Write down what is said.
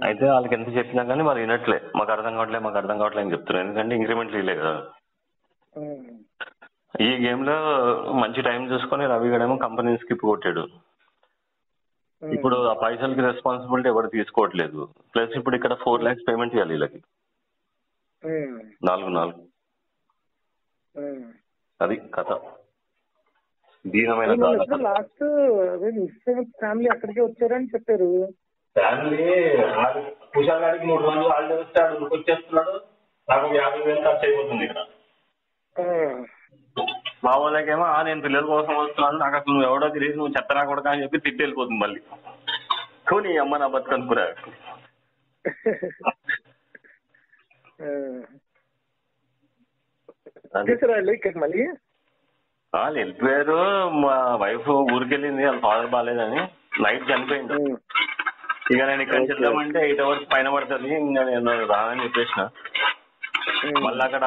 అయితే వాళ్ళకి ఎంత చెప్పినా కానీ వాళ్ళు వినట్లే, మాకు అర్థం కావట్లే అని చెప్తున్నారు. ఎందుకంటే ఇంక్రిమెంట్ ఇలే కదా. ఈ గేమ్ లో మంచి టైం చూసుకొని రవి గడేమో కంపెనీ స్కిప్ కొట్టాడు. ఇప్పుడు ఆ పైసలకి రెస్పాన్సిబిలిటీ ఎవరు తీసుకోవట్లేదు. ప్లస్ ఇప్పుడు ఇక్కడ 4 lakhs పేమెంట్ ఇవ్వాలి వీళ్ళకి, 4. అది కథ. దీనమైన లాస్ట్ ఫ్యామిలీ అక్కడికే వచ్చారని చెప్పారు. ఫ్యామిలీ కుషాల్ గారికి 3 రోజులు హాలిడే వస్తాడు, వచ్చేస్తున్నాడు. నాకు 50,000 ఖర్చు అయిపోతుంది ఇక్కడ. మా వాళ్ళకేమో నేను పిల్లల కోసం వస్తున్నాను, నాకు అసలు నువ్వు ఎవడో తెలియదు, నువ్వు చెత్తరా కొడక అని చెప్పి తిట్టి వెళ్ళిపోతుంది మళ్ళీ. నీ అమ్మ నా బతుకనుకురా. మళ్ళీ వాళ్ళు వెళ్ళిపోయారు. మా వైఫ్ ఊరికెళ్ళింది, వాళ్ళ ఫాదర్ బాగాలేదని. నైట్ చనిపోయింది. ఇక నేను ఇక్కడ చెప్దామంటే 8 hours పైన పడుతుంది, ఇంకా నేను రానని చెప్పేసిన. మళ్ళీ అక్కడ